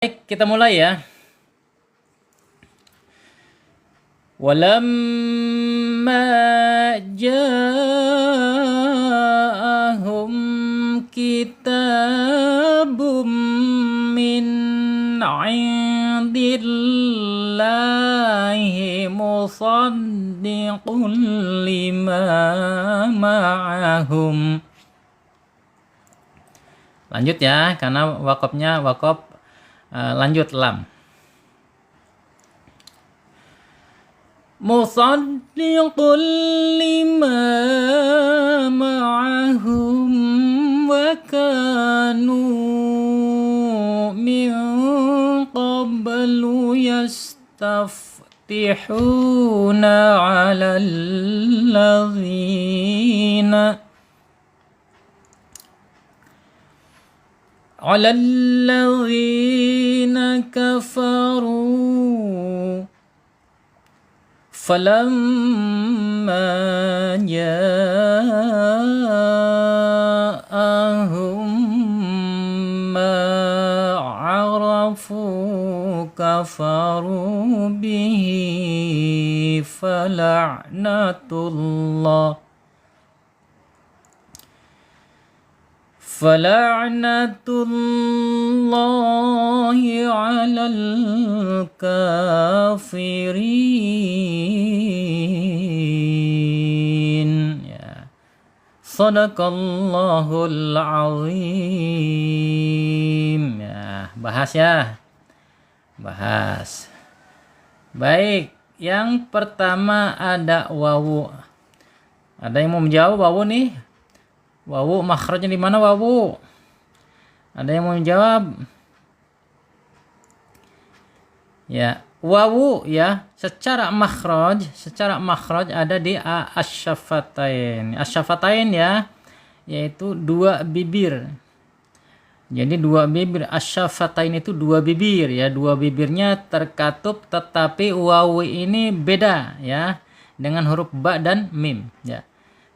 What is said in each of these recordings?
Baik, kita mulai ya. Walamma ja'ahum kitabum min 'indillahi musaddiqun lima ma'ahum. Lanjut ya, karena wakofnya wakof lanjut lam. Musaddiqul lima ma'ahum wa kanu min qablu yastaftihuna 'alal ladzina kafaru falamma ja'ahum ma 'arafu kafaru bihi fala'natullahi 'alal kafirin. Ya. Shadaqallahul azim. Ya, bahas ya. Bahas. Baik, yang pertama ada wawu. Ada yang mau menjawab wawu nih? Wawu makhrajnya di mana wawu? Ada yang mau menjawab? Ya, wawu ya, secara makhraj ada di asyafatain. Asyafatain ya, yaitu dua bibir. Jadi dua bibir, asyafatain itu dua bibir ya, dua bibirnya terkatup, tetapi wawu ini beda ya dengan huruf ba dan mim ya.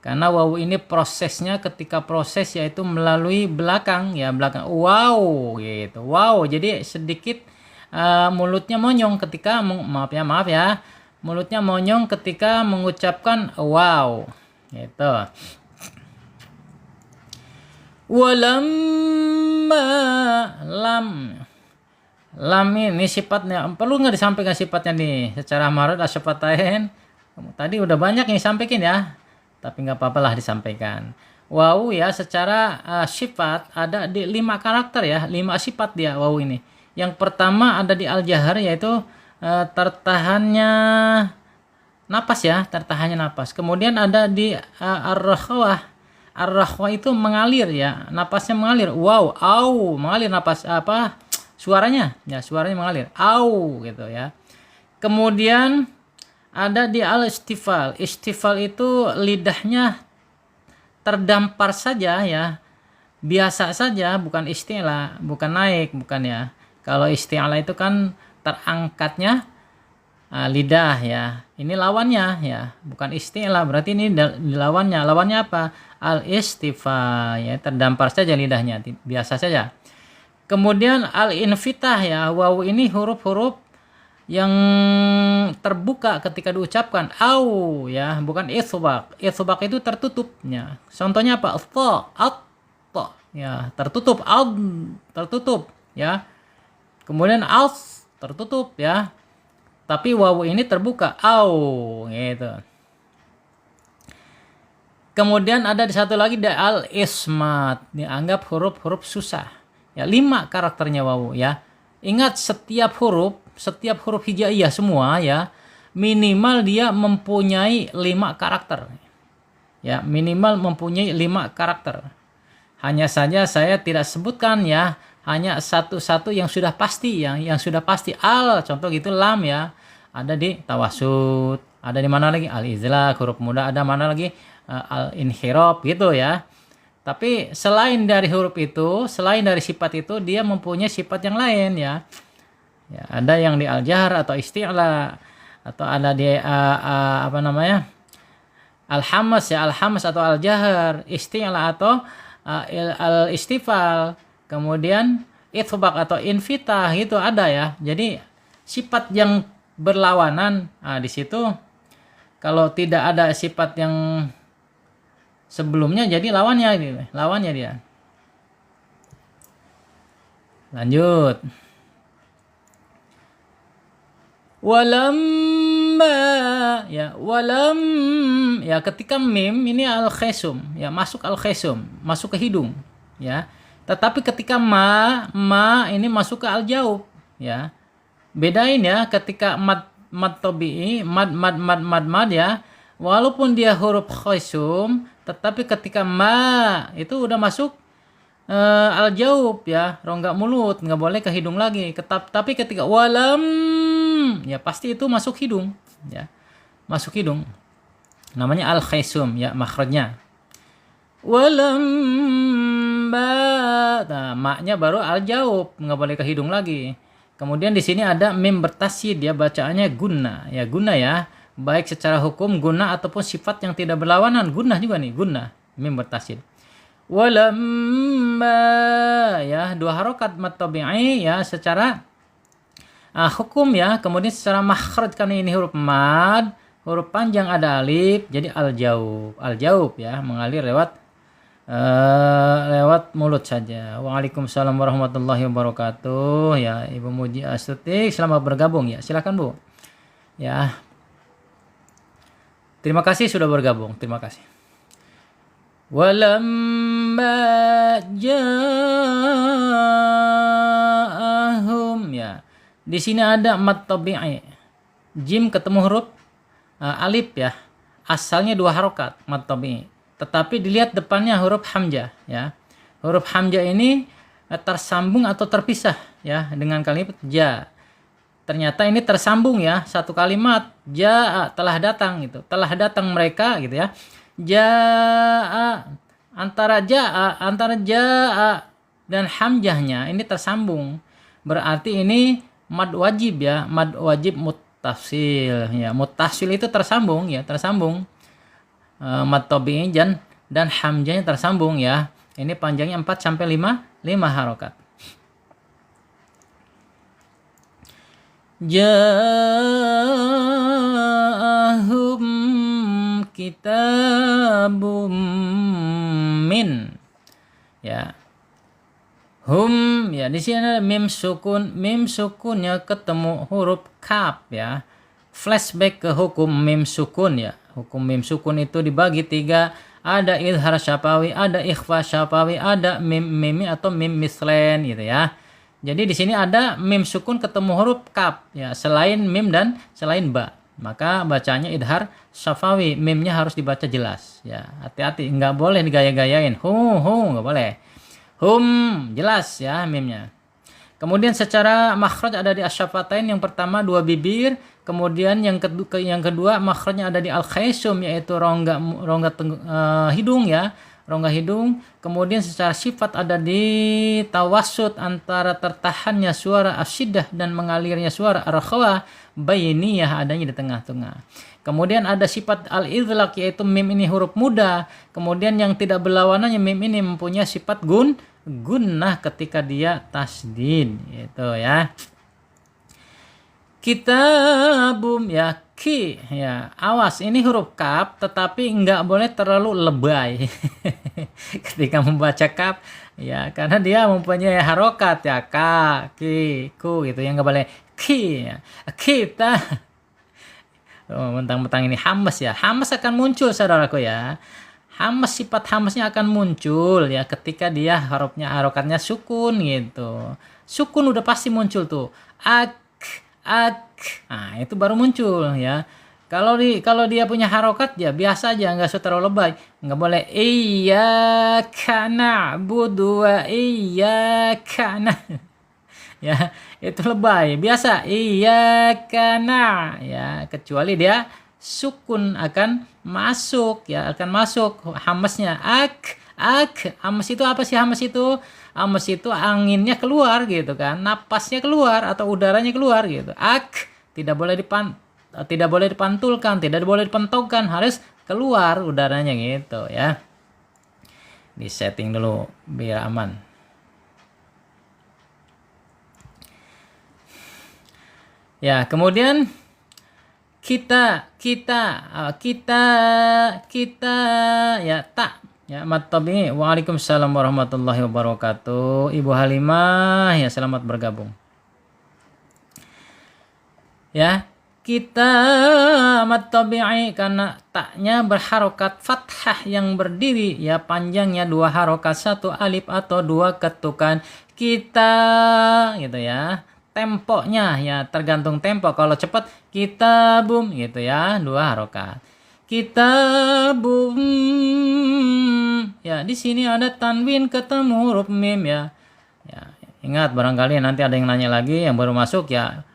Karena wawu ini prosesnya ketika proses yaitu melalui belakang ya, belakang wow gitu. Wow, jadi sedikit mulutnya monyong ketika maaf ya. Mulutnya monyong ketika mengucapkan wow gitu. Walamma lam ini sifatnya perlu nggak disampaikan sifatnya nih secara marad asyafatain. Tadi udah banyak yang disampaikan ya. Tapi nggak apa-apa lah disampaikan. Wawu ya secara sifat ada di 5 karakter ya, 5 sifat dia wawu ini. Yang pertama ada di al-jahar yaitu tertahannya napas ya, tertahannya napas. Kemudian ada di ar-rakhwah. Ar-rakhwah itu mengalir ya, napasnya mengalir. Wow, au, mengalir napas apa? Suaranya ya, suaranya mengalir. Au gitu ya. Kemudian ada di al-istifal. Istifal itu lidahnya terdampar saja ya. Biasa saja, bukan isti'la, bukan naik, bukan ya. Kalau isti'la itu kan terangkatnya lidah ya. Ini lawannya ya, bukan isti'la. Berarti ini lawannya. Lawannya apa? Al-istifal ya, terdampar saja lidahnya, biasa saja. Kemudian al-infitah ya. Wawu ini huruf-huruf yang terbuka ketika diucapkan au ya, bukan itsbaq. Itsbaq itu tertutupnya. Contohnya apa? Tha, at, ya, tertutup, ad, tertutup ya. Kemudian as, tertutup ya. Tapi wawu ini terbuka au gitu. Kemudian ada di satu lagi al ismat, dianggap huruf-huruf susah. Ya, 5 karakternya wawu ya. Ingat setiap huruf hijaiyah semua ya, minimal dia mempunyai 5 karakter. Ya, minimal mempunyai 5 karakter. Hanya saja saya tidak sebutkan ya, hanya satu-satu yang sudah pasti yang sudah pasti. Contoh gitu lam ya. Ada di tawasud, ada di mana lagi al-izlaq huruf mudah, ada mana lagi al-inhirab gitu ya. Tapi selain dari huruf itu, selain dari sifat itu, dia mempunyai sifat yang lain ya. Ya, ada yang di al-jahr atau isti'la, atau ada di apa namanya, al-hamas ya, al-hamas atau al-jahr, isti'la atau al-istifal, kemudian itsbaq atau infitah itu ada ya. Jadi sifat yang berlawanan, nah di situ kalau tidak ada sifat yang sebelumnya jadi lawannya dia. Lanjut. Walamma walam ketika mim ini al-khaisum ya, masuk al-khaisum, masuk ke hidung ya. Tetapi ketika ma ini masuk ke al-jaub ya. Bedain ya, ketika mad tabi'i, mad ya, walaupun dia huruf khaisum, tetapi ketika ma itu udah masuk al-jaub ya, rongga mulut, nggak boleh ke hidung lagi. Tapi ketika walam ya pasti itu masuk hidung ya, masuk hidung, namanya al-khaisum ya, makhrajnya. Walam nah, maknya baru al-jaub, nggak boleh ke hidung lagi. Kemudian di sini ada mim bertasid ya, bacaannya guna ya, baik secara hukum guna ataupun sifat yang tidak berlawanan, guna juga nih, guna mim bertasid. Walamma ya, 2 harokat mad tabi'i ya secara hukum ya. Kemudian secara makhraj, karena ini huruf mad, huruf panjang ada alif, jadi al-jaub ya, mengalir lewat mulut saja. Waalaikumsalam warahmatullahi wabarakatuh ya, Ibu Muji Astuti, selamat bergabung ya, silakan Bu ya. Terima kasih sudah bergabung, terima kasih. Walamma ja'ahum ya, di sini ada mad tabi'i, jim ketemu huruf alif ya, asalnya 2 harokat mad tabi'i, tetapi dilihat depannya huruf hamzah ya. Huruf hamzah ini tersambung atau terpisah ya dengan kalimat ja. Ternyata ini tersambung ya, satu kalimat, ja telah datang gitu, telah datang mereka gitu ya. Jaa, antara jaa dan hamzahnya ini tersambung, berarti ini mad wajib ya, mad wajib muttasil ya. Muttasil itu tersambung ya, mad tabi'i dan hamzahnya tersambung ya. Ini panjangnya 4 sampai 5 harokat. Ja'ahum kitabum min ya, hum ya, di sini ada mim sukunnya ketemu huruf kaf ya. Flashback ke hukum mim sukun ya. Hukum mim sukun itu dibagi 3, ada izhar syafawi, ada ikhfa syafawi, ada mimi atau mim mislen gitu ya. Jadi di sini ada mim sukun ketemu huruf kaf ya, selain mim dan selain ba, maka bacanya idhar syafawi, mimnya harus dibaca jelas ya. Hati-hati, nggak boleh digaya-gayain, nggak boleh. Hum jelas ya mimnya. Kemudian secara makhraj ada di asyafatain, yang pertama 2 bibir, kemudian yang kedua makhrajnya ada di al-khaisum, yaitu rongga hidung ya, rongga hidung. Kemudian secara sifat ada di tawassut, antara tertahannya suara asyidah dan mengalirnya suara ar-rakhawah bainiyah, adanya di tengah-tengah. Kemudian ada sifat al-idlaq, yaitu mim ini huruf muda. Kemudian yang tidak berlawanannya, mim ini mempunyai sifat gunnah ketika dia tasdid gitu ya. Kitabum ya, ki ya, awas ini huruf kaf tetapi nggak boleh terlalu lebay ketika membaca kaf ya, karena dia mempunyai harokat ya, ka, ki, ku gitu ya, nggak boleh ki ya. Kita mentang-mentang ini hamas ya, hamas akan muncul saudaraku ya. Hamas, sifat hamasnya akan muncul ya ketika dia harokatnya sukun gitu. Sukun udah pasti muncul tuh. Ak. Nah, itu baru muncul ya. Kalau dia punya harokat ya biasa aja, nggak usah terlalu lebay. Nggak boleh iyyaka na'budu wa iyyaka ya, itu lebay. Biasa iyyaka ya, kecuali dia sukun akan masuk ya, akan masuk hamasnya. Hamas itu apa sih? Hamas itu anginnya keluar gitu kan, napasnya keluar atau udaranya keluar gitu. Tidak boleh dipantulkan, tidak boleh dipentokkan, harus keluar udaranya gitu ya. Di setting dulu biar aman. Ya, kemudian kita ya tak ya mat tabi'i. Waalaikumsalam warahmatullahi wabarakatuh. Ibu Halimah ya, selamat bergabung. Ya, kita mat tabi'i karena taknya berharokat fathah yang berdiri ya, panjangnya 2 harokat, 1 alif atau 2 ketukan. Kita gitu ya. Temponya ya tergantung tempo. Kalau cepat kita boom gitu ya, 2 harokat. Kita boom ya, di sini ada tanwin ketemu huruf mim ya. Ya, ingat barangkali nanti ada yang nanya lagi yang baru masuk ya.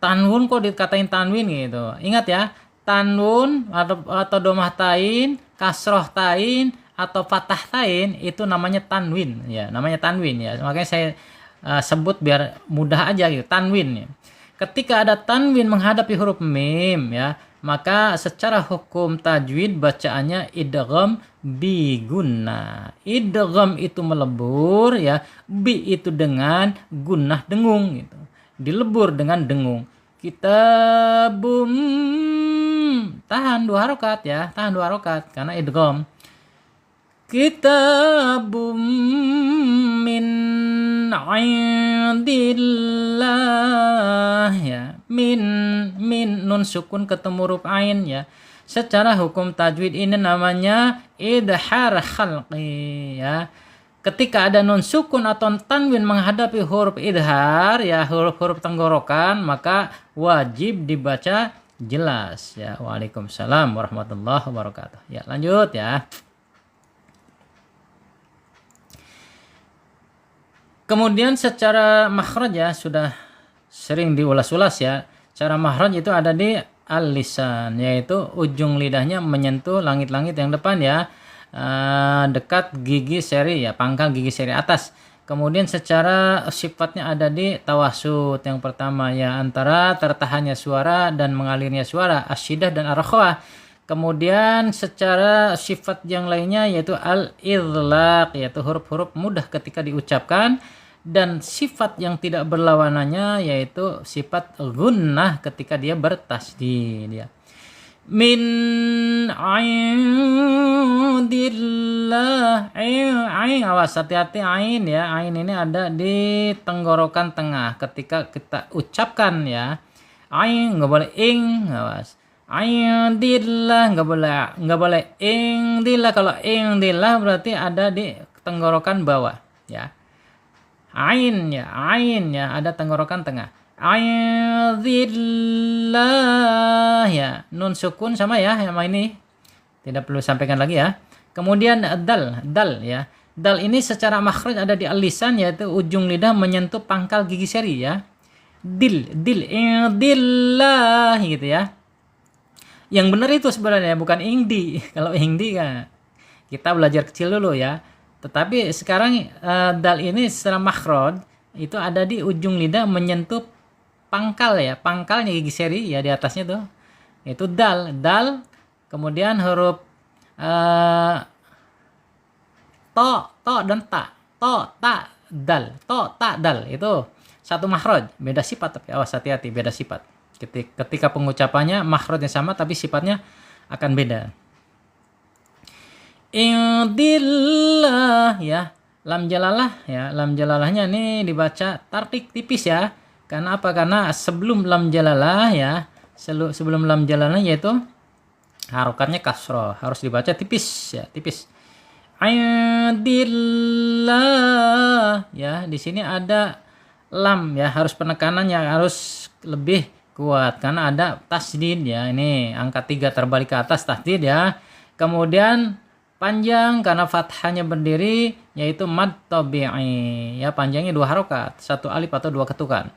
Tanwun kok dikatain tanwin gitu. Ingat ya, tanwun atau domah tain, kasroh tain atau fathah tain itu namanya tanwin ya, namanya tanwin ya. Makanya saya sebut biar mudah aja gitu, tanwin ya. Ketika ada tanwin menghadapi huruf mim ya, maka secara hukum tajwid bacaannya idgham bi gunnah. Idgham itu melebur ya, bi itu dengan gunnah dengung gitu. Dilebur dengan dengung. Kita bum, tahan 2 harokat ya, tahan 2 harokat karena idgham. Kitabum min indillah ya, min nun sukun ketemu huruf ain ya. Secara hukum tajwid ini namanya idhar khalqi ya. Ketika ada nun sukun atau tanwin menghadapi huruf idhar ya, huruf-huruf tenggorokan, maka wajib dibaca jelas ya. Waalaikumsalam warahmatullahi wabarakatuh. Ya, lanjut ya. Kemudian secara makhraj ya, sudah sering diulas-ulas ya. Cara makhraj itu ada di al-lisan, yaitu ujung lidahnya menyentuh langit-langit yang depan ya, dekat gigi seri ya, pangkal gigi seri atas. Kemudian secara sifatnya ada di tawasud yang pertama ya, antara tertahannya suara dan mengalirnya suara, asyidah dan ar-rakhwah. Kemudian secara sifat yang lainnya yaitu al-idlaq, yaitu huruf-huruf mudah ketika diucapkan, dan sifat yang tidak berlawanannya yaitu sifat gunnah ketika dia bertasdid ya. Min indillah, ain, awas hati-hati ain ya. Ain ini ada di tenggorokan tengah ketika kita ucapkan ya. Ain nggak boleh ing, awas. Indillah nggak boleh indillah. Kalau indillah berarti ada di tenggorokan bawah ya. Ain ya, ada tenggorokan tengah. Aidillah ya, nun sukun sama ya, sama ini tidak perlu sampaikan lagi ya. Kemudian dal ya. Dal ini secara makhraj ada di al-lisan, yaitu ujung lidah menyentuh pangkal gigi seri ya. Idillah gitu ya. Yang benar itu sebenarnya bukan ingdi. Kalau ingdi kan kita belajar kecil dulu ya. Tetapi sekarang dal ini secara makhraj itu ada di ujung lidah menyentuh pangkal ya, pangkalnya gigi seri ya, di atasnya tuh. Itu dal. Kemudian huruf to dan ta. To, ta, dal. To, ta, dal. Itu satu makhraj, beda sifat, tapi awas hati-hati, beda sifat. Ketika pengucapannya makhrajnya sama tapi sifatnya akan beda. Indillah ya, lam jalalah ya, lam jalalahnya ini dibaca tarkik tipis ya. Karena apa? Karena sebelum lam jalalah ya, sebelum lam jalalah yaitu harokatnya kasroh, harus dibaca tipis ya, tipis. Indillah ya, di sini ada lam ya, harus penekanannya harus lebih kuat karena ada tasdid ya. Ini angka 3 terbalik ke atas tasdid ya. Kemudian panjang karena fathahnya berdiri yaitu mad tabi'i ya, panjangnya 2 harokat, 1 alif atau 2 ketukan.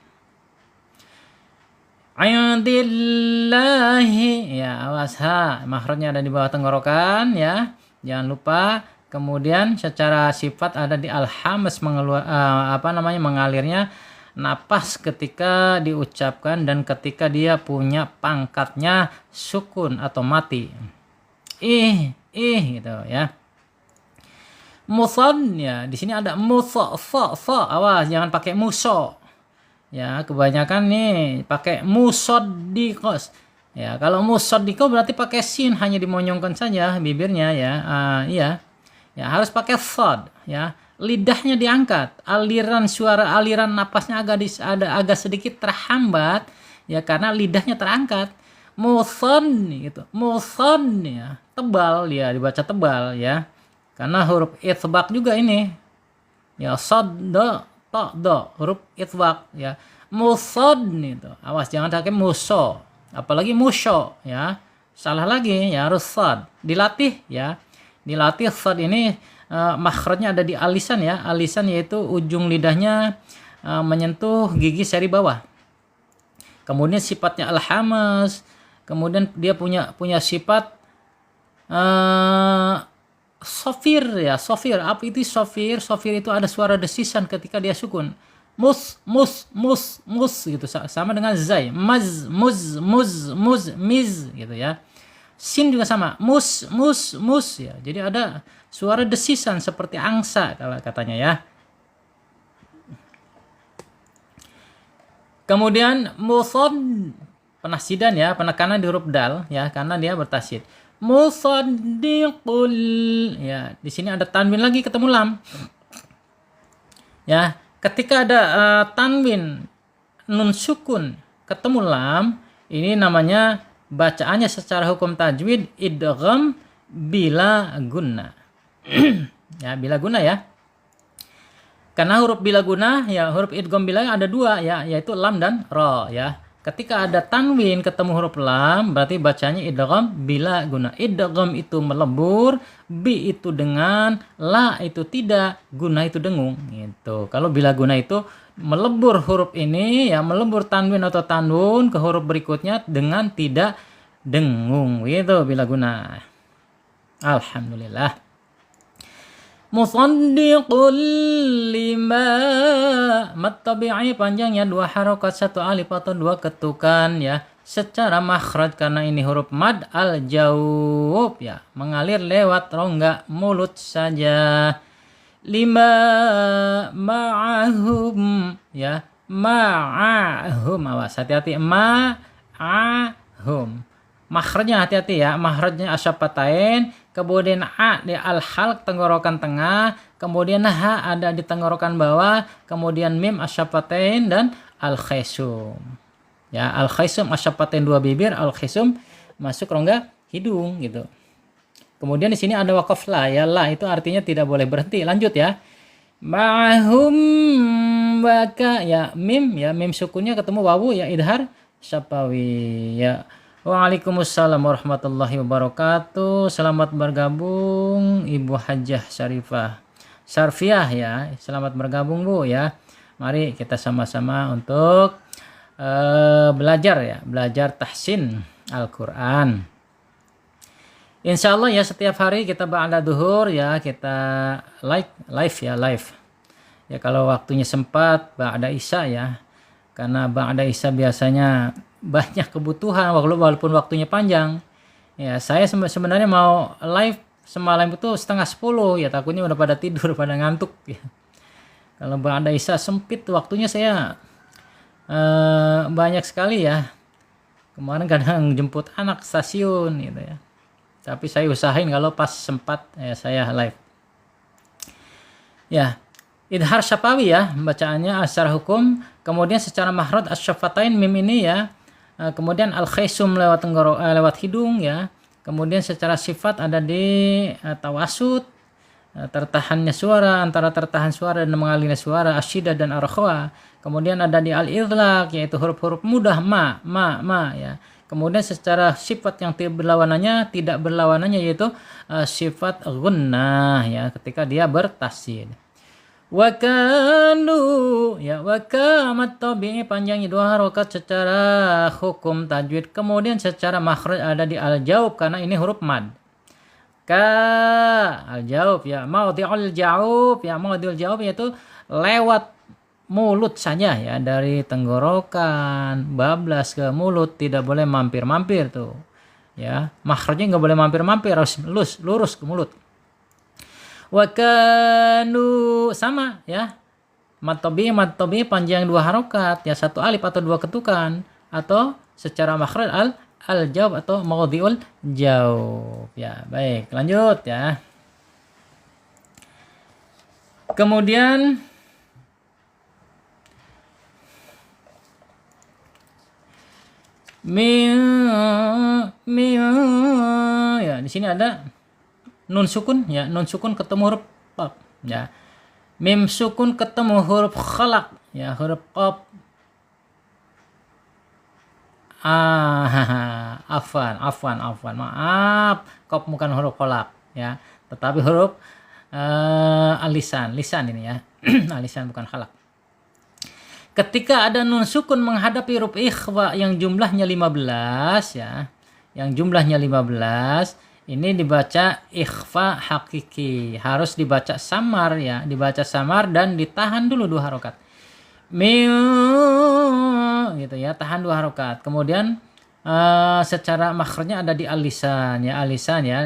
Ayadillahi ya, awas ha, makhrajnya ada di bawah tenggorokan ya, jangan lupa. Kemudian secara sifat ada di al-hamas, mengalirnya napas ketika diucapkan dan ketika dia punya pangkatnya sukun atau mati. Gitu ya. Musan ya, di sini ada musa, awas jangan pakai muso. Ya, kebanyakan nih pakai musaddikos. Ya, kalau musaddiko berarti pakai sin, hanya dimonyongkan saja bibirnya ya. Iya. Ya, harus pakai thod ya. Lidahnya diangkat, aliran suara, aliran napasnya agak sedikit terhambat ya karena lidahnya terangkat. Muson gitu, muson ya, tebal ya, dibaca tebal ya, karena huruf itsbaq juga ini ya, sod do to do, huruf itsbaq ya. Muson itu, awas jangan pakai muso, apalagi muso ya, salah lagi ya, harus sod, dilatih ya, dilatih sod ini. Makhrajnya ada di alisan ya, alisan yaitu ujung lidahnya menyentuh gigi seri bawah. Kemudian sifatnya al-hamas, kemudian dia punya sifat sofir ya, sofir. Apa itu sofir? Sofir itu ada suara desisan ketika dia sukun. Mus gitu, sama dengan zai, maz, muz, miz gitu ya. Sin juga sama, mus ya. Jadi ada suara desisan seperti angsa kalau katanya ya. Kemudian musad, penasidan ya, penekanan di huruf dal ya, karena dia bertasid. Musaddiqul ya, di sini ada tanwin lagi ketemu lam. Ya, ketika ada tanwin nun sukun ketemu lam, ini namanya bacaannya secara hukum tajwid idgham bila guna. Ya, bila guna ya. Karena huruf bila guna ya, huruf idgham bila ada dua ya, yaitu lam dan ra ya. Ketika ada tanwin ketemu huruf lam, berarti bacanya idgham bila guna. Idgham itu melebur, bi itu dengan, la itu tidak, guna itu dengung gitu. Kalau bila guna itu melebur huruf ini ya, melebur tanwin atau tanwun ke huruf berikutnya dengan tidak dengung gitu bila guna. Alhamdulillah. Musaddiqul lima, mad tabi'i panjangnya 2 harokat 1 alif atau 2 ketukan ya, secara makhraj karena ini huruf mad al jawab ya, mengalir lewat rongga mulut saja. Lima ma'ahum ya, ma'ahum, awas hati-hati, ma'ahum. Makhrajnya hati-hati ya, makhrajnya asyafatain, kemudian a di al-halq tenggorokan tengah, kemudian ha ada di tenggorokan bawah, kemudian mim asyafatain dan al-khaisum. Ya, al-khaisum asyafatain 2 bibir, al-khaisum masuk rongga hidung gitu. Kemudian di sini ada waqaf la ya, la itu artinya tidak boleh berhenti. Lanjut ya. Ma'hum waka ya, mim ya, mim sukunnya ketemu wawu ya, idhar syafawi ya. Waalaikumsalam warahmatullahi wabarakatuh. Selamat bergabung Ibu Hajjah Syarfiah ya. Selamat bergabung Bu ya. Mari kita sama-sama untuk belajar ya, belajar tahsin Al-Qur'an. Insya Allah ya, setiap hari kita ba'da duhur ya, kita live ya, kalau waktunya sempat ba'da isya ya, karena ba'da isya biasanya banyak kebutuhan walaupun waktunya panjang ya. Saya sebenarnya mau live semalam itu 9:30 ya, takutnya udah pada tidur, pada ngantuk ya. Kalau ba'da isya sempit waktunya, saya banyak sekali ya. Kemarin kadang jemput anak stasiun gitu ya, tapi saya usahain kalau pas sempat ya saya live ya. Idhar syafawi ya bacaannya secara hukum, kemudian secara makhraj asyafatain mim ini ya, kemudian al-khaisum lewat hidung ya, kemudian secara sifat ada di tawasud, tertahannya suara, antara tertahan suara dan mengalirnya suara, asyidah dan arkhwa. Kemudian ada di al-idlaq yaitu huruf-huruf mudah ma ya. Kemudian secara sifat yang tidak berlawanannya yaitu sifat gunnah ya, ketika dia bertasydid. Wa kanu ya, wa kamat tabi'i panjangnya 2 harokat secara hukum tajwid. Kemudian secara makhraj ada di al-jawab karena ini huruf mad. Ka al-jawab ya, maudhi'ul jawab ya, maudhi'ul jawab yaitu lewat mulut saja ya, dari tenggorokan bablas ke mulut, tidak boleh mampir-mampir tuh ya. Makhrajnya nggak boleh mampir-mampir, harus lurus ke mulut. Wa kanu sama ya, Mad tabii panjang 2 harokat, ya 1 alif atau 2 ketukan, atau secara makhraj al jawab atau maudhi'ul jawab. Ya, baik, lanjut ya. Kemudian ya di sini ada nun sukun ya, nun sukun ketemu huruf qaf ya. Mim sukun ketemu huruf khalaq ya, huruf qaf. Afwan, maaf, qaf bukan huruf khalaq ya, tetapi huruf lisan ini ya. Lisan bukan khalaq. Ketika ada nun sukun menghadapi huruf ikhfa yang jumlahnya 15 ya, yang jumlahnya 15, ini dibaca ikhfa hakiki, harus dibaca samar ya, dibaca samar dan ditahan dulu 2 harokat. Gitu ya, tahan 2 harokat. Kemudian secara makhrajnya ada di alisan ya,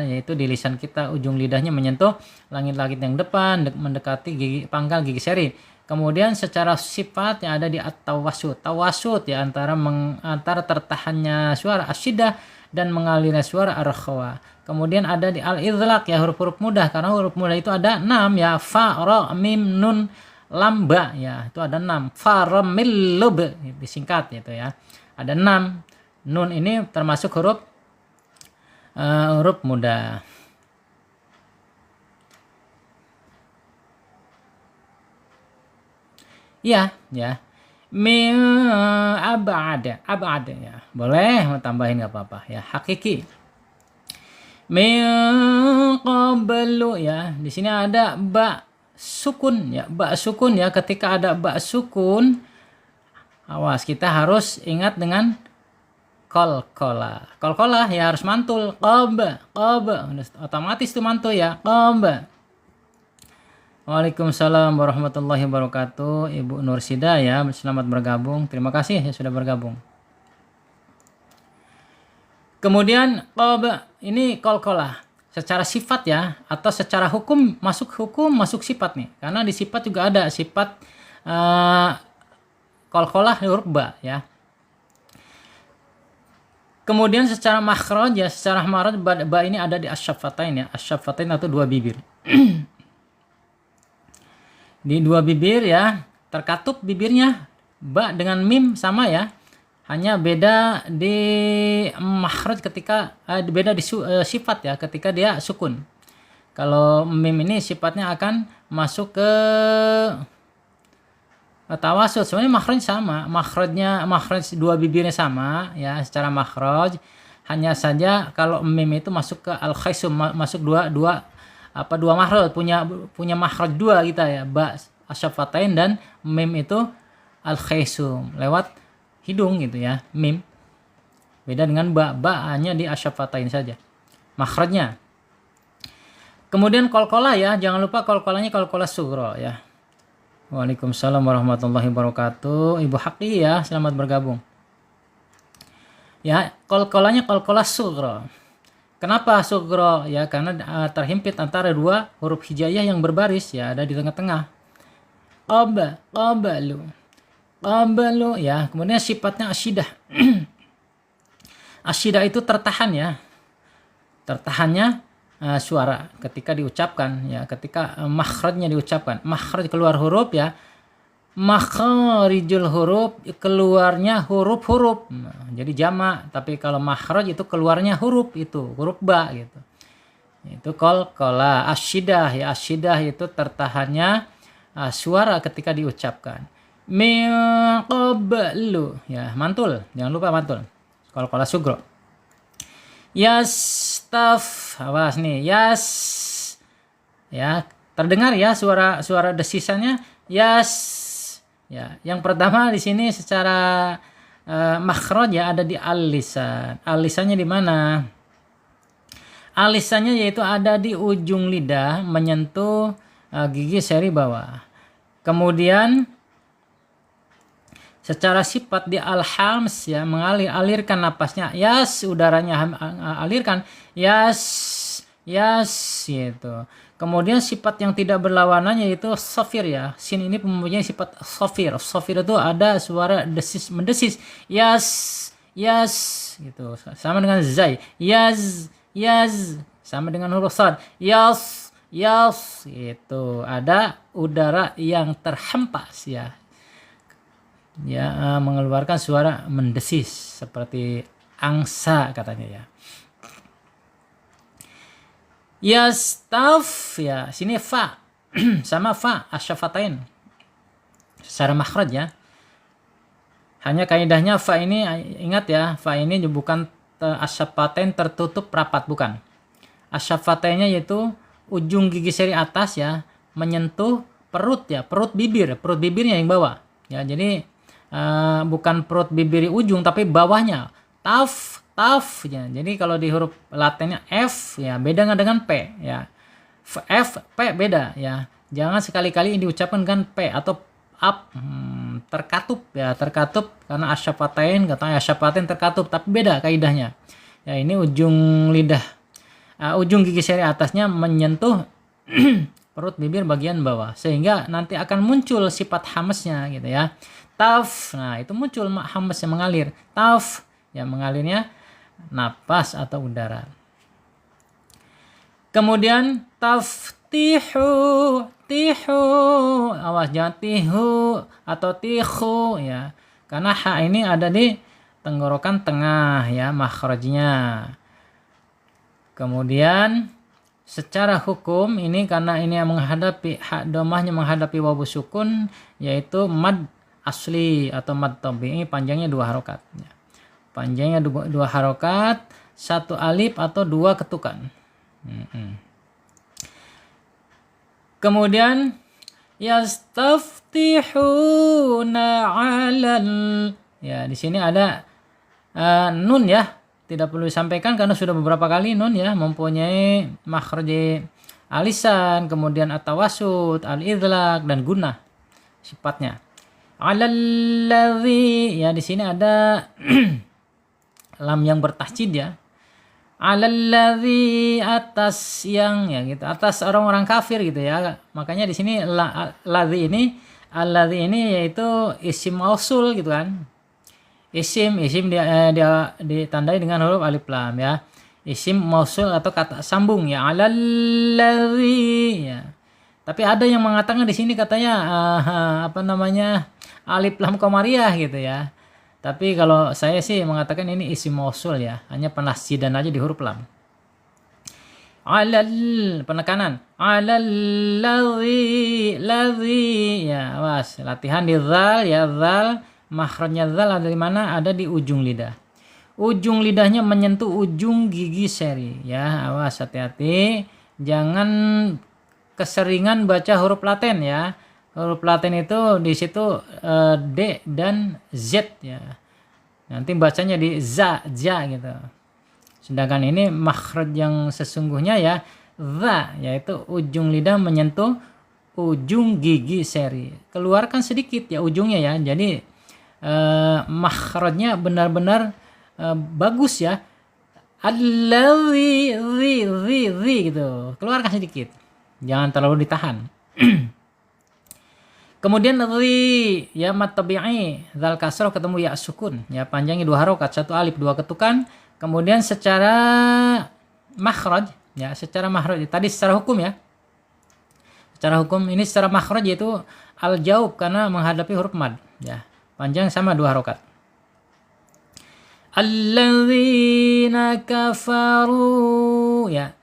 yaitu di lisan kita, ujung lidahnya menyentuh langit-langit yang depan, mendekati pangkal gigi seri. Kemudian secara sifat yang ada di tawasud ya, antara tertahannya suara asyidah dan mengalirnya suara ar-rakhwa. Kemudian ada di al-idlaq ya, huruf-huruf mudah, karena huruf mudah itu ada 6 ya, fa ra mim nun lam ba ya, itu ada 6. Fa ra mil lub disingkat gitu ya. Ada 6. Nun ini termasuk huruf mudah. Ya. Min ab'ada ya. Boleh mau tambahin enggak apa-apa ya. Hakiki. Min qablu ya. Di sini ada ba sukun ya. Ba sukun ya. Ketika ada ba sukun, awas, kita harus ingat dengan qalqalah. Qalqalah ya harus mantul. Qab. Otomatis itu mantul ya. Qab. Waalaikumsalam warahmatullahi wabarakatuh. Ibu Nursida ya, selamat bergabung. Terima kasih ya sudah bergabung. Kemudian qab ini qalqalah secara sifat ya, atau secara hukum masuk sifat nih. Karena di sifat juga ada sifat qalqalah huruf ba ya. Kemudian secara makhraj ya, secara makhraj ba ini ada di asyafatain ya, asyafatain atau 2 bibir. Di 2 bibir ya, terkatup bibirnya, ba dengan mim sama ya, hanya beda di makhraj ketika beda di sifat ya, ketika dia sukun. Kalau mim ini sifatnya akan masuk ke tawasud. Sebenarnya makhraj sama, makhraj 2 bibirnya sama ya, secara makhraj. Hanya saja kalau mim itu masuk ke al-khaisum, masuk dua makhraj, punya makhraj 2 kita ya, ba asyafatain dan mim itu al-khaisum lewat hidung gitu ya, mim. Beda dengan ba hanya di asyafatain saja makhrajnya. Kemudian qalqalah ya, jangan lupa qalqalahnya qalqalah sughra ya. Waalaikumsalam warahmatullahi wabarakatuh. Ibu Haqi ya, selamat bergabung. Ya, qalqalahnya qalqalah sughra. Kenapa sughra ya? Karena terhimpit antara 2 huruf hijaiyah yang berbaris ya, ada di tengah-tengah. Qablu ya. Kemudian sifatnya asyidah. Asyidah itu tertahan ya. Tertahannya suara ketika diucapkan ya, ketika makhrajnya diucapkan. Makhraj keluar huruf ya. Makhrijul huruf keluarnya huruf-huruf. Nah, jadi jamak, tapi kalau makhraj itu keluarnya huruf, itu huruf ba gitu. Itu qalqalah. Asyidah ya, asyidah itu tertahannya suara ketika diucapkan. Min qablu ya, mantul, jangan lupa mantul. Qalqalah sughra. Awas nih, ya, terdengar ya suara desisannya yas. Ya, yang pertama di sini secara makhraj ya ada di al-lisan. Al-lisannya di mana? Al-lisannya yaitu ada di ujung lidah menyentuh gigi seri bawah. Kemudian secara sifat di al-hams ya, alirkan napasnya. Udaranya alirkan. Gitu. Kemudian sifat yang tidak berlawanan yaitu safir ya. Sin ini mempunyai sifat safir. Safir itu ada suara desis mendesis. Yas, yas gitu. Sama dengan zai. Yaz, yaz. Sama dengan huruf sad. Yas, yas. Itu ada udara yang terhempas ya. Ya, mengeluarkan suara mendesis seperti angsa katanya ya. Yastaf ya, sini fa sama fa asyafatain secara makhraj ya. Hanya kaidahnya fa ini ingat ya, fa ini bukan asyafatain tertutup rapat, bukan. Asyafatainnya yaitu ujung gigi seri atas ya menyentuh perut ya, perut bibirnya yang bawah ya. Jadi bukan perut bibir ujung tapi bawahnya. Taf ya. Jadi kalau di huruf Latinnya F ya beda dengan P ya. F P beda ya. Jangan sekali-kali diucapkan dengan P atau up terkatup ya, terkatup karena asyafatain katanya asyafatain terkatup tapi beda kaidahnya. Ya ini ujung lidah ujung gigi seri atasnya menyentuh perut bibir bagian bawah sehingga nanti akan muncul sifat hamesnya gitu ya. Taf. Nah, itu muncul hames yang mengalir. Taf ya mengalirnya napas atau udara. Kemudian taftihu, tihu, awas jangan tihu atau tihu ya, karena ha ini ada di tenggorokan tengah ya makhrajnya. Kemudian secara hukum ini karena ini menghadapi hak domahnya menghadapi wawu sukun yaitu mad asli atau mad tabi'i panjangnya 2 harokat ya. Panjangnya 2 harokat, 1 alif atau 2 ketukan. Kemudian yastaftihuna 'alal ya, di sini ada nun ya. Tidak perlu disampaikan karena sudah beberapa kali nun ya mempunyai makhraj alisan, kemudian at-tawassut, al-idlaq dan gunnah sifatnya. 'Alalladzi ya, di sini ada lam yang bertasjid ya. 'Alalladzi atas yang ya gitu, atas orang-orang kafir gitu ya. Makanya di sini alladzi ini yaitu isim mausul gitu kan. Isim dia ditandai dengan huruf alif lam ya. Isim mausul atau kata sambung ya. 'Alalladzi ya. Tapi ada yang mengatakan di sini katanya alif lam komariah gitu ya. Tapi kalau saya sih mengatakan ini isim mausul ya, hanya penasjidan aja di huruf lam. Alal penekanan, alal ladzi ya, awas latihan di zal ya, zal makhrajnya zal ada di mana? Ada di ujung lidah. Ujung lidahnya menyentuh ujung gigi seri ya, awas hati-hati, jangan keseringan baca huruf Latin ya. Huruf Latin itu di situ D dan Z ya. Nanti bacanya di za gitu. Sedangkan ini makhraj yang sesungguhnya ya za, yaitu ujung lidah menyentuh ujung gigi seri. Keluarkan sedikit ya ujungnya ya. Jadi makhrajnya benar-benar bagus ya. Alladzi gitu. Keluarkan sedikit. Jangan terlalu ditahan. Kemudian ri ya mad tabi'i zal kasrah ketemu ya sukun ya, panjangnya 2 harokat, 1 alif 2 ketukan. Kemudian secara makhraj ya, secara makhraj tadi secara hukum ya. Secara hukum ini secara makhraj yaitu al jaub karena menghadapi huruf mad ya. Panjang sama 2 harokat. Alladzina kafaru ya.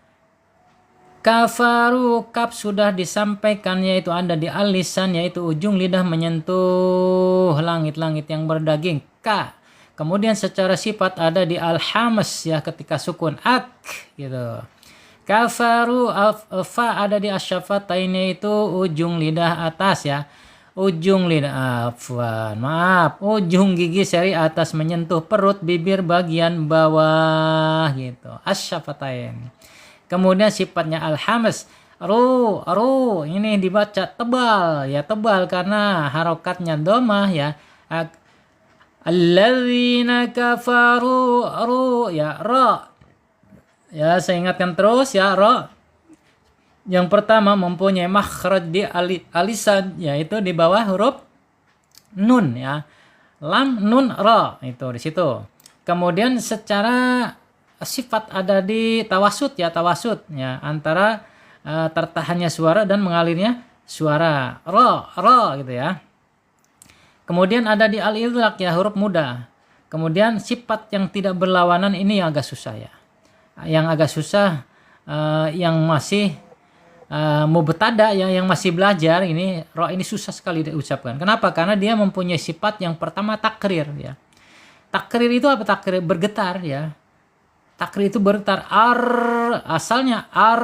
Kafaru kaf sudah disampaikan yaitu ada di alisan yaitu ujung lidah menyentuh langit-langit yang berdaging ka. Kemudian secara sifat ada di al-hamas ya ketika sukun ak gitu. Kafaru fa ada di asyafatain yaitu ujung lidah atas ya. Ujung lidah ujung gigi seri atas menyentuh perut bibir bagian bawah gitu. Asyafatain. Kemudian sifatnya al-hamas ru ini dibaca tebal ya, tebal karena harokatnya domah ya. Alladzina kafaru ru ya ra ya, saya ingatkan terus ya ra Yang pertama mempunyai makhraj di alisan, yaitu di bawah huruf nun ya. Lam, nun, ra itu di situ. Kemudian secara sifat ada di tawasud ya antara tertahannya suara dan mengalirnya suara. Ra gitu ya. Kemudian ada di al-idlaq ya, huruf mudah. Kemudian sifat yang tidak berlawanan ini yang agak susah ya. Yang agak susah yang masih mubtada ya, yang masih belajar ini ra ini susah sekali diucapkan. Kenapa? Karena dia mempunyai sifat yang pertama takrir ya. Takrir itu apa? Takrir bergetar ya. Takrir itu bergetar, asalnya ar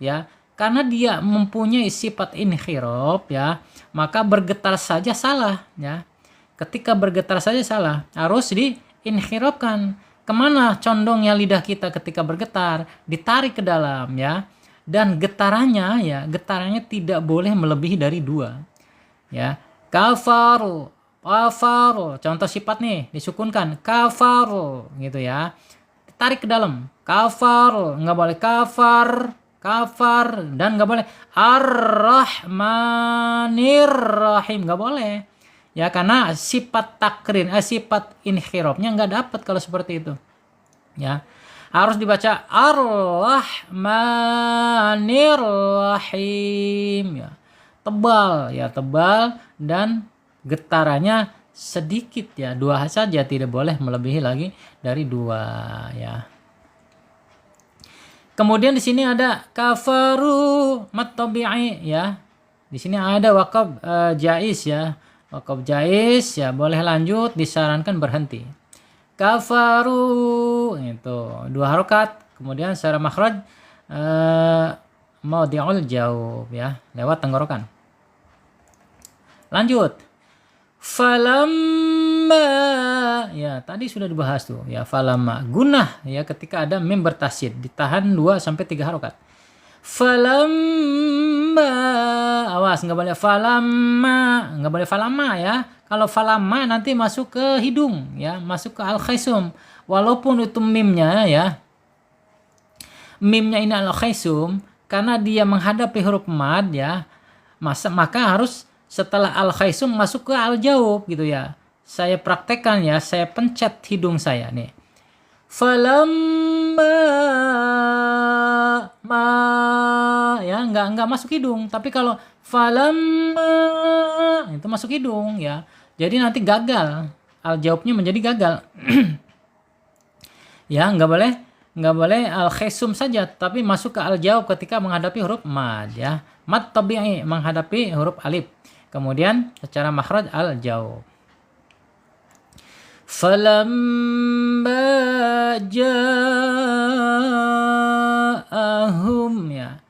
ya. Karena dia mempunyai sifat inhirab ya, maka bergetar saja salah ya. Ketika bergetar saja salah, harus diinhirabkan. Kemana condongnya lidah kita ketika bergetar? Ditarik ke dalam ya. Dan getarannya tidak boleh melebihi dari 2 ya. Kafaru, contoh sifat nih disukunkan, kafaru gitu ya, tarik ke dalam, kafaru, nggak boleh kafar dan nggak boleh ar-rahmanir rahim, nggak boleh ya, karena sifat takrin sifat inhirabnya nggak dapat kalau seperti itu ya. Harus dibaca ar-rahmanir rahim ya. Tebal dan getarannya sedikit ya, 2 saja, tidak boleh melebihi lagi dari 2 ya. Kemudian di sini ada kafaru mat tabi'i ya. Di sini ada waqaf jaiz ya. Waqaf jaiz ya, boleh lanjut, disarankan berhenti. Kafaru itu 2 harokat. Kemudian secara makhraj maudhi'ul jaub ya, lewat tenggorokan. Lanjut. Falamma ya, tadi sudah dibahas tuh ya, falamma gunnah ya, ketika ada mim bertasydid ditahan 2 sampai 3 harokat. Falamma, awas nggak boleh falamma ya. Kalau falamma nanti masuk ke hidung ya, masuk ke al-khaisum. Walaupun itu mimnya ya, mimnya ini al-khaisum, karena dia menghadapi huruf mad ya, maka harus setelah al-khaisum masuk ke al-jaub gitu ya. Saya praktekkan ya, saya pencet hidung saya nih. Falamma ya, nggak masuk hidung, tapi kalau falamma itu masuk hidung ya. Jadi nanti gagal, al-jaubnya menjadi gagal. Ya, nggak boleh al-khaisum saja, tapi masuk ke al-jaub ketika menghadapi huruf mad ya. Mad tabi'i menghadapi huruf alif. Kemudian secara makhraj al-jaub. Falamma ja'ahum ya.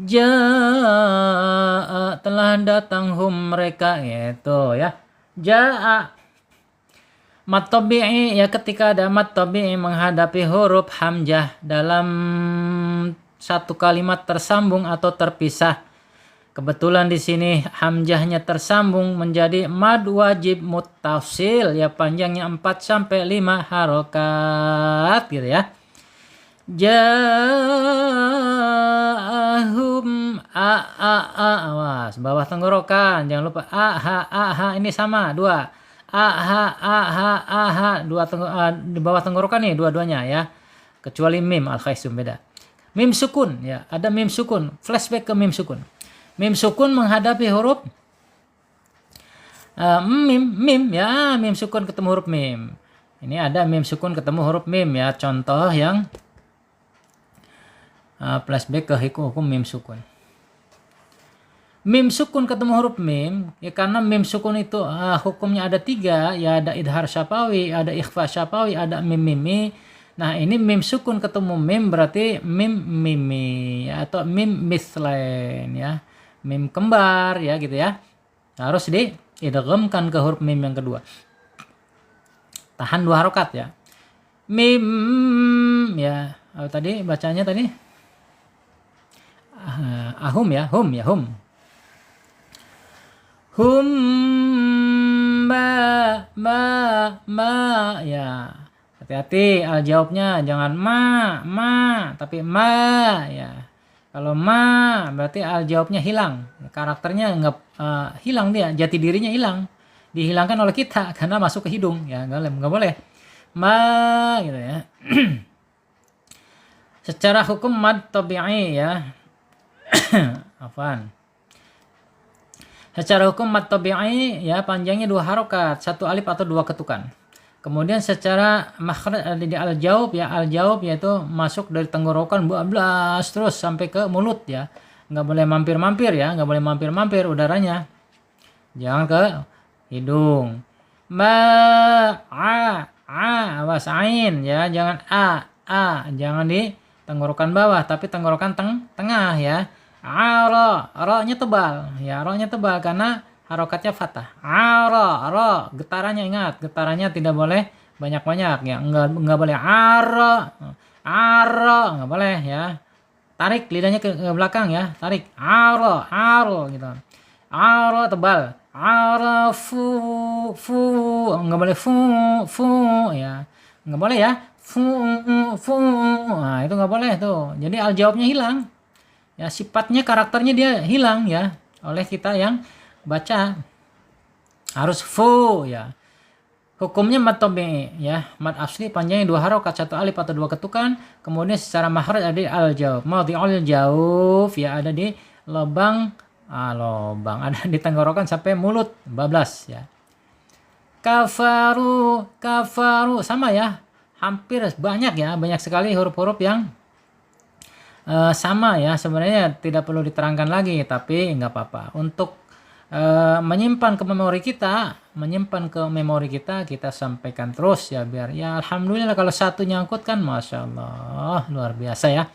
Ja'a telah datang hum mereka gitu ya. Ja'a mat tabi'i ya, ketika ada mat tabi'i menghadapi huruf hamzah dalam satu kalimat tersambung atau terpisah. Kebetulan di sini hamzahnya tersambung menjadi mad wajib muttasil ya, panjangnya 4 sampai 5 harokat gitu ya. Ja'ahum awas bawah tenggorokan, jangan lupa ha ini sama 2 di bawah tenggorokan nih dua-duanya ya, kecuali mim al-khaisum beda. Mim sukun ya, ada mim sukun, flashback ke mim sukun. Mim sukun menghadapi huruf mim ya, mim sukun ketemu huruf mim. Ini ada mim sukun ketemu huruf mim ya, contoh yang flashback ke hukum mim sukun. Mim sukun ketemu huruf mim ya, karena mim sukun itu hukumnya ada 3 ya, ada idhar syafawi, ada ikhfa syafawi, ada mim mimi. Nah, ini mim sukun ketemu mim berarti mim mimi ya, atau mim mislain ya, mim kembar ya gitu ya. Harus diidghamkan ke huruf mim yang kedua. Tahan 2 harokat ya. Mim ya, tadi bacanya tadi ahum ya, hum ya, hum ma ya. Hati-hati al jawabnya, jangan ma tapi ma ya. Kalau ma berarti al jawabnya hilang, karakternya nggak hilang, dia jati dirinya hilang, dihilangkan oleh kita karena masuk ke hidung, ya nggak boleh ma gitu ya. Secara hukum mad tabi'i ya, afan. Secara hukum mad tabi'i ya panjangnya 2 harokat, 1 alif atau 2 ketukan. Kemudian secara makhraj ada di al-jaub ya, al-jaub yaitu masuk dari tenggorokan bablas terus sampai ke mulut ya. Nggak boleh mampir-mampir ya, nggak boleh mampir-mampir udaranya. Jangan ke hidung. Awas ain ya, jangan jangan di tenggorokan bawah tapi tenggorokan tengah ya. Ro-nya tebal ya, ro-nya tebal karena harokatnya fathah. Ro, getarannya ingat, getarannya tidak boleh banyak-banyak ya, enggak boleh aro, nggak boleh ya. Tarik lidahnya ke belakang ya, tarik aro gitu. Aro tebal, aro fu, nggak boleh fu ya, nggak boleh ya, fu, nah itu nggak boleh tuh. Jadi al jawabnya hilang, ya sifatnya karakternya dia hilang ya oleh kita yang baca, harus fu ya. Hukumnya mad tabi'i ya, mad asli panjangnya 2 harokat, 1 alif atau 2 ketukan. Kemudian secara makhraj ada di al jauf, maudhi'ul jauf ya, ada di lubang ada di tenggorokan sampai mulut bablas ya. Kafaru sama ya, hampir banyak ya, banyak sekali huruf-huruf yang sama ya, sebenarnya tidak perlu diterangkan lagi, tapi nggak apa-apa untuk menyimpan ke memori kita, kita sampaikan terus ya, biar ya alhamdulillah kalau satu nyangkut kan masya Allah luar biasa ya.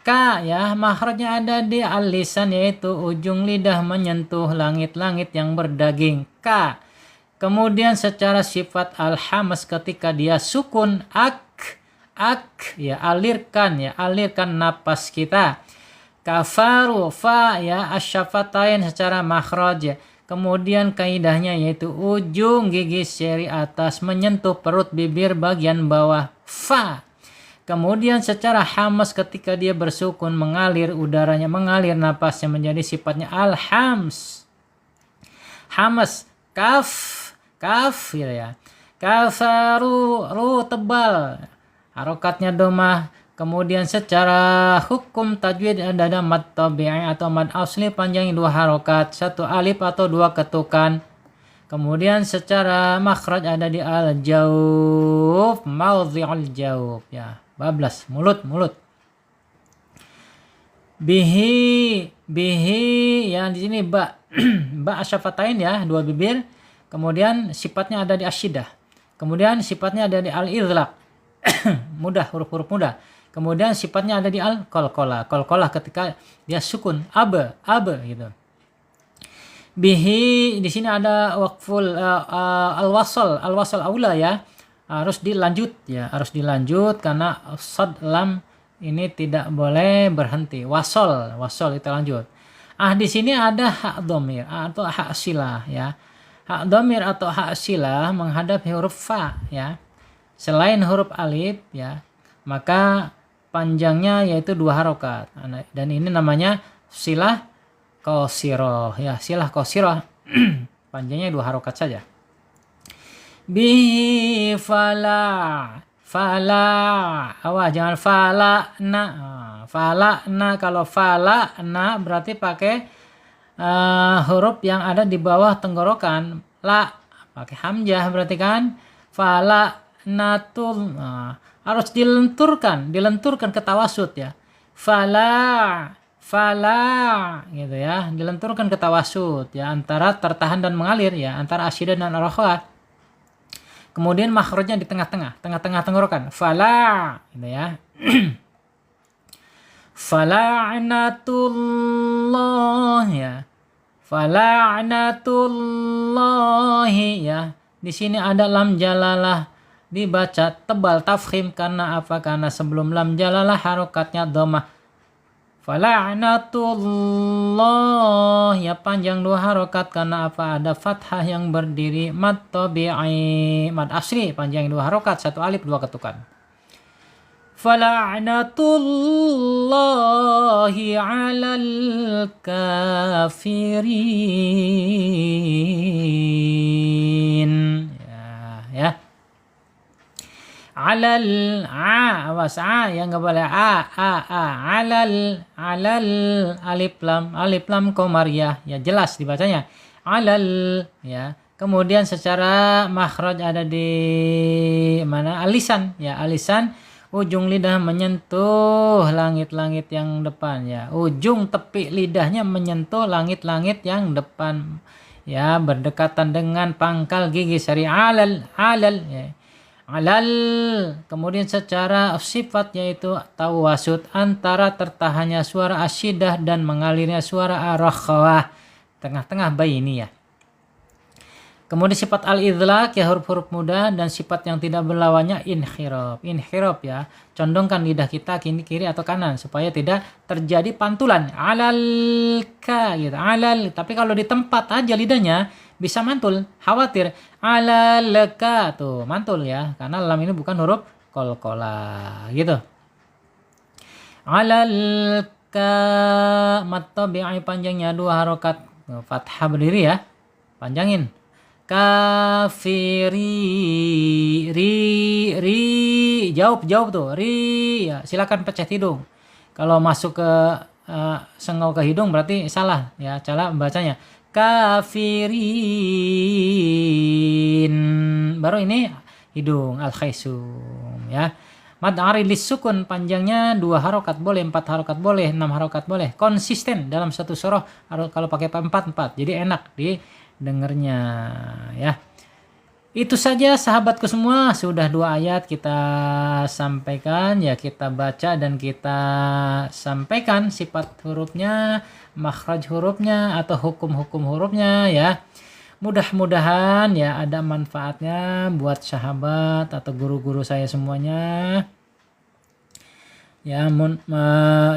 Ka ya, makhrajnya ada di al-lisan yaitu ujung lidah menyentuh langit-langit yang berdaging, ka. Kemudian secara sifat al-hamas ketika dia sukun ak ya, alirkan napas kita. Kafaru fa ya, asyafatain secara makhraj. Kemudian kaidahnya yaitu ujung gigi seri atas menyentuh perut bibir bagian bawah, fa. Kemudian secara hamas ketika dia bersukun mengalir udaranya, mengalir napasnya menjadi sifatnya al-hams. Hamas kaf gitu ya. Kafaru ru tebal, harokatnya domah. Kemudian secara hukum tajwid ada mad tabi'i atau mad asli panjangnya 2 harokat, 1 alif atau 2 ketukan. Kemudian secara makhraj ada di al jauf, maudhi'ul jauf ya, bablas mulut. Bihi ya, di sini ba asyafatain ya, 2 bibir. Kemudian sifatnya ada di asyidah. Kemudian sifatnya ada di al-idlaq. Mudah, huruf-huruf mudah. Kemudian sifatnya ada di al-qalqalah ketika dia sukun aba gitu. Bihi di sini ada waqful al-wasl aula ya, harus dilanjut karena sad lam ini tidak boleh berhenti, wasol itu lanjut. Di sini ada hak dhamir atau hak silah ya. Hak dhamir atau hak silah menghadap huruf fa ya, selain huruf alif ya, maka panjangnya yaitu 2 harokat, dan ini namanya silah qasirah ya, silah qasirah. Panjangnya 2 harokat saja. Bi fala awas jangan fala na kalau fala na berarti pakai huruf yang ada di bawah tenggorokan, la pakai hamzah berarti kan fala natul, harus dilenturkan ke tawasud ya, fala gitu ya, dilenturkan ke tawasud ya, antara tertahan dan mengalir ya, antara asyidah dan ar-rakhawat. Kemudian makhrajnya di tengah-tengah tenggorokan, fala gitu ya. Fala'natullah ya, fala'natullahi ya. Di sini ada lam jalalah dibaca tebal tafkhim karena apa? Karena sebelum lam jalalah harokatnya dhammah. Fala'natullah ya, panjang 2 harokat karena apa? Ada fathah yang berdiri mad tabi'i, mad asli panjang 2 harokat, 1 alif 2 ketukan. fala'natullahi 'alal kafirin. Ya. Alal awas yang enggak boleh alal alif lam qamariyah ya, jelas dibacanya alal ya. Kemudian secara makhraj ada di mana? Alisan ya, alisan ujung lidah menyentuh langit-langit yang depan ya. Ujung tepi lidahnya menyentuh langit-langit yang depan ya, berdekatan dengan pangkal gigi sari alal ya. Alal. Kemudian secara sifat yaitu tawasud, antara tertahannya suara asyidah dan mengalirnya suara arakhawah, tengah-tengah baini ya. Kemudian sifat al-idlaq ya, huruf-huruf mudah, dan sifat yang tidak berlawannya inhirab ya, condongkan lidah kita kiri atau kanan supaya tidak terjadi pantulan alal ka gitu, alal. Tapi kalau di tempat aja lidahnya bisa mantul, khawatir alal ka tuh mantul ya, karena lam ini bukan huruf qalqalah gitu. Alal ka mat tabi'i panjangnya 2 harokat, fathah berdiri ya, panjangin. Kafiri ri jawab tuh ri ya, silakan pecah hidung. Kalau masuk ke sengau ke hidung berarti salah ya cara membacanya. Kafirin baru ini hidung al khaisum ya. Mad arilis sukun panjangnya 2 harokat boleh, 4 harokat boleh, 6 harokat boleh, konsisten dalam satu surah kalau pakai 4 jadi enak di dengernya ya. Itu saja sahabatku semua, sudah 2 ayat kita sampaikan ya, kita baca dan kita sampaikan sifat hurufnya, makhraj hurufnya atau hukum-hukum hurufnya ya. Mudah-mudahan ya ada manfaatnya buat sahabat atau guru-guru saya semuanya ya,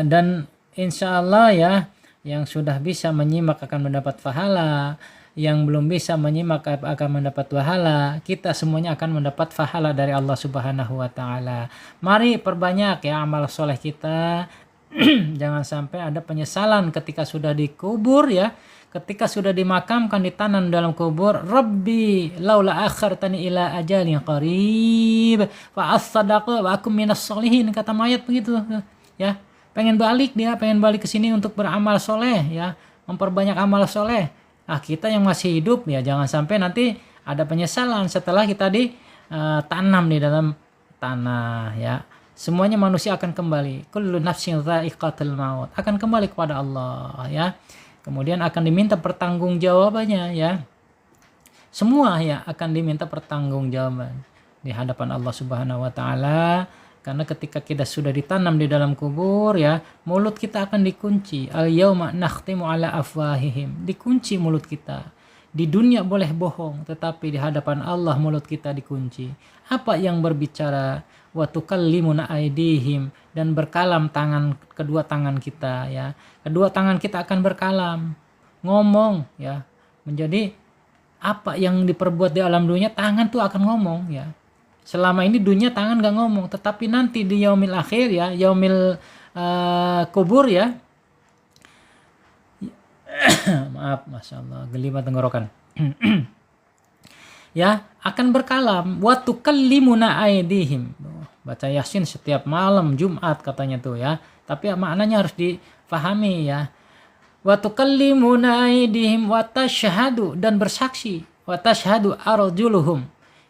dan insya Allah ya, yang sudah bisa menyimak akan mendapat pahala, yang belum bisa menyimak akan mendapat pahala. Kita semuanya akan mendapat pahala dari Allah Subhanahu wa taala. Mari perbanyak ya amal soleh kita. Jangan sampai ada penyesalan ketika sudah dikubur ya, ketika sudah dimakamkan, ditanam dalam kubur. Rabbi laula akhartani ila ajalin qarib fa as-sadaqah wa akum minas sholihin, kata mayat begitu ya. Pengen balik ke sini untuk beramal soleh ya, memperbanyak amal soleh. Kita yang masih hidup ya jangan sampai nanti ada penyesalan setelah kita ditanam di dalam tanah ya. Semuanya manusia akan kembali. Kullu nafsin dha'iqatul maut, akan kembali kepada Allah ya. Kemudian akan diminta pertanggungjawabannya ya. Semua ya akan diminta pertanggungjawaban di hadapan Allah Subhanahu wa taala. Karena ketika kita sudah ditanam di dalam kubur ya, mulut kita akan dikunci. Al-yauma nakhtimu ala afwahihim, dikunci mulut kita. Di dunia boleh bohong, tetapi di hadapan Allah mulut kita dikunci. Apa yang berbicara? Wa tukallimuna aydihim, dan berkalam kedua tangan kita ya. Kedua tangan kita akan berkalam, ngomong ya. Menjadi apa yang diperbuat di alam dunia, tangan tuh akan ngomong ya. Selama ini dunia tangan gak ngomong, tetapi nanti di yaumil akhir ya, yaumil kubur ya. Maaf, masya Allah, gelimat tenggorokan. Ya, akan berkalam. Wa tukallimuna aydihim. Baca Yasin setiap malam Jumat katanya tuh ya. Tapi maknanya harus difahami ya. Wa tukallimuna aydihim wa tashhadu, dan bersaksi. Wa tashhadu arjuluhum.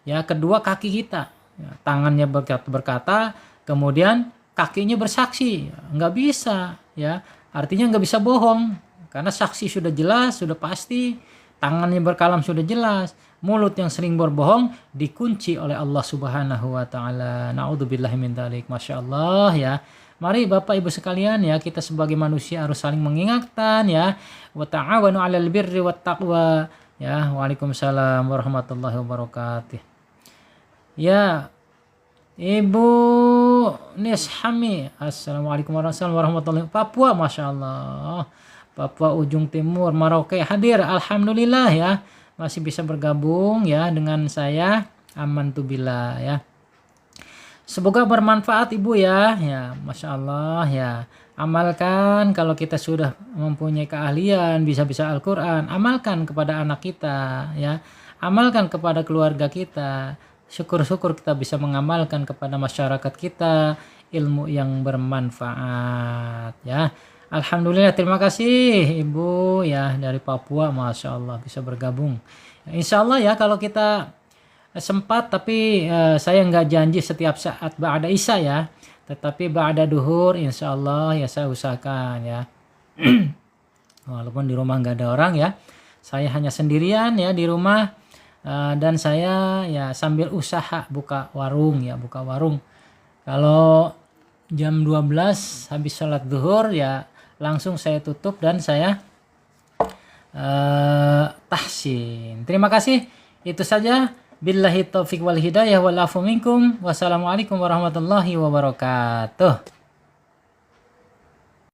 Ya, kedua kaki kita ya, tangannya berkata, kemudian kakinya bersaksi. Nggak bisa ya, artinya nggak bisa bohong karena saksi sudah jelas, sudah pasti. Tangannya berkalam sudah jelas. Mulut yang sering berbohong dikunci oleh Allah Subhanahu wa taala. Naudzubillahi min dzalik. Masya Allah ya. Mari Bapak Ibu sekalian ya, kita sebagai manusia harus saling mengingatkan ya. Wa ta'awanu 'alal birri wat taqwa ya. Waalaikumsalam warahmatullahi wabarakatuh. Ya, Ibu Nishami, assalamualaikum warahmatullahi wabarakatuh. Papua, masya Allah. Papua ujung timur, Merauke hadir, alhamdulillah ya, masih bisa bergabung ya dengan saya. Aman tu billah ya. Semoga bermanfaat Ibu ya. Ya, Masya Allah ya. Amalkan kalau kita sudah mempunyai keahlian, bisa-bisa Al-Quran, amalkan kepada anak kita ya. Amalkan kepada keluarga kita. Syukur-syukur kita bisa mengamalkan kepada masyarakat kita ilmu yang bermanfaat ya. Alhamdulillah, terima kasih Ibu ya dari Papua, Masya Allah bisa bergabung. Insya Allah ya kalau kita sempat, tapi saya nggak janji setiap saat ba'da isya ya, tetapi ba'da duhur insya Allah ya saya usahakan ya. Walaupun di rumah nggak ada orang ya, saya hanya sendirian ya di rumah, dan saya ya sambil usaha buka warung ya, buka warung. Kalau jam 12 habis sholat duhur ya langsung saya tutup dan saya tahsin. Terima kasih, itu saja. Billahi taufiq wal hidayah wal afu minkum. Wassalamualaikum warahmatullahi wabarakatuh.